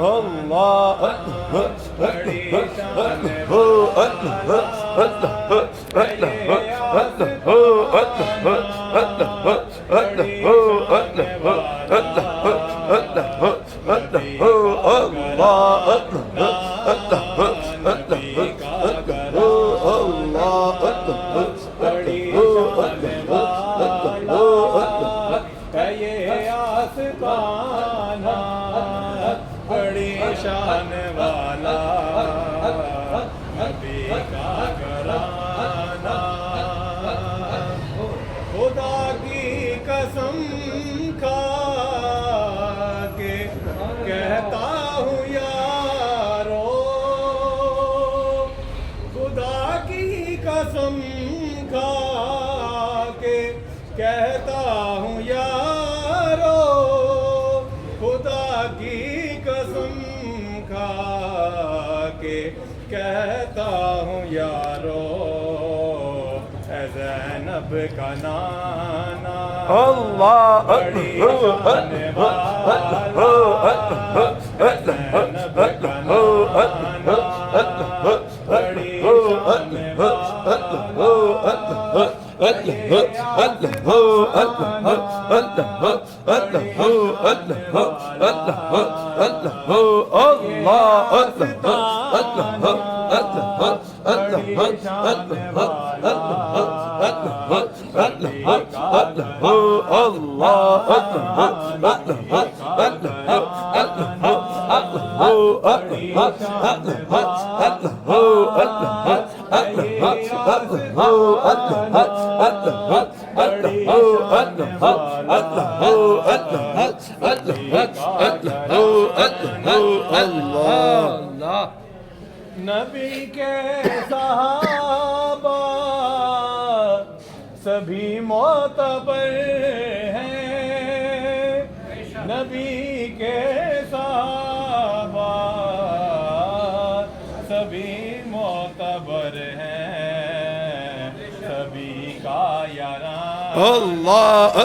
اللہ بڑی شان والا نبی کا گھرانہ خدا کی قسم کھا کے کہتا ہوں یارو خدا کی قسم کھا کے کہتا ہوں یارو خدا کی قسم کھا کے کہتا ہوں یارو اے زینب کا نانا اللہ بڑی شان والا اے زینب کا نانا بڑی شان نبی کے صحابہ سبھی معتبر ہیں نبی کے صحابہ سبھی معتبر ہیں سبھی کا یاران اللہ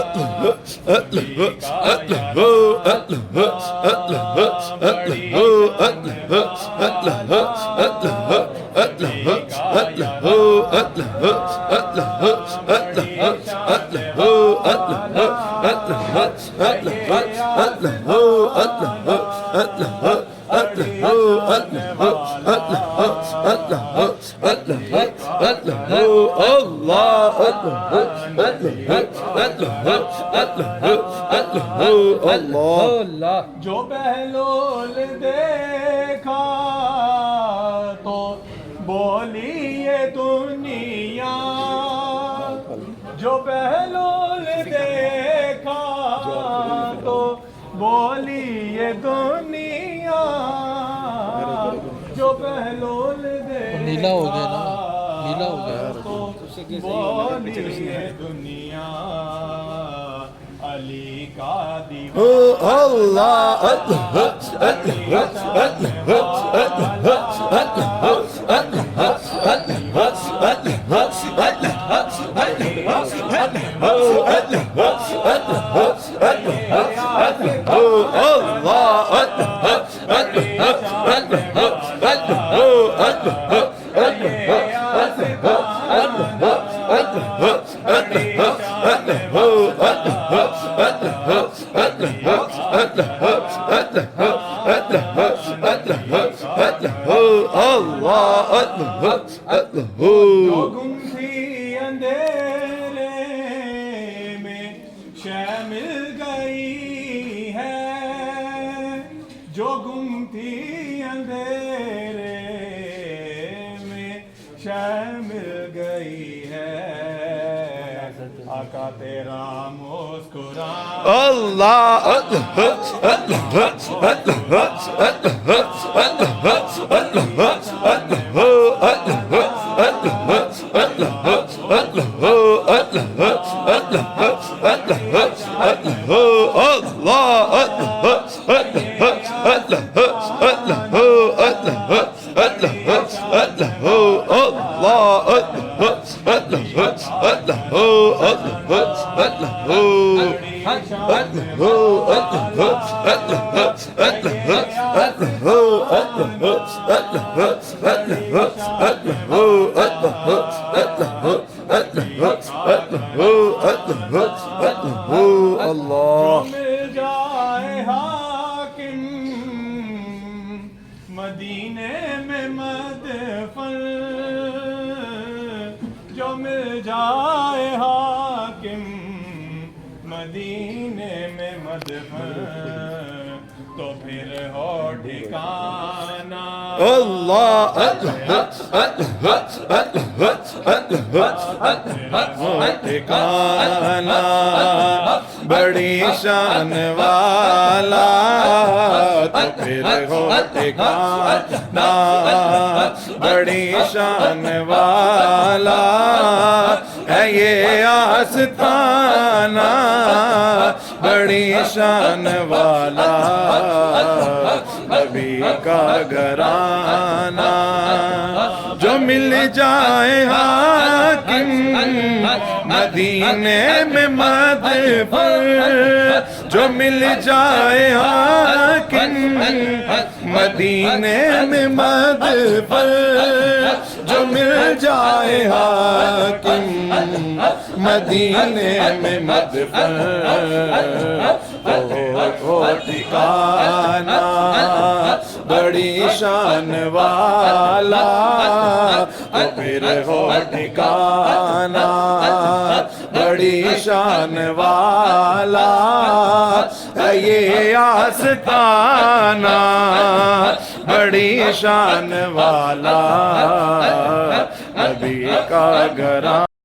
جو بہلول دیکھا تو بولی یہ دنیا جو بہلول دیکھا تو بولی یہ دنیا جو بہلول دیکھا نیلا ہو گیا نا نیلا ہو گیا تو بولی یہ دنیا علی کا جو گم تھی اندھیرے میں شے مل گئی ہے جو گم تھی اندھیرے میں شے مل گئی ہے آقا تیرا مسکرانا اللہ اللہ مل جائے حاکم مدینے میں مدفن جو مل جائے حاکم مدینے میں مدفن تو پھر ہو ٹھکانہ اللہ ٹھکانہ بڑی شان والا تو پھر ہو ٹھکانہ بڑی شان والا ہے یہ آستانہ بڑی شان والا نبی کا گھرانہ جو مل جائے حاکم مدینے میں مدفن جو مل جائے حاکم مدینے میں مدفن جو مل جائے حاکم مدینے میں مدفن تو ٹھکانہ بڑی شان والا تو پھر ہو ٹھکانہ بڑی شان والا ہے یہ آستانہ بڑی شان والا نبی کا گھرانہ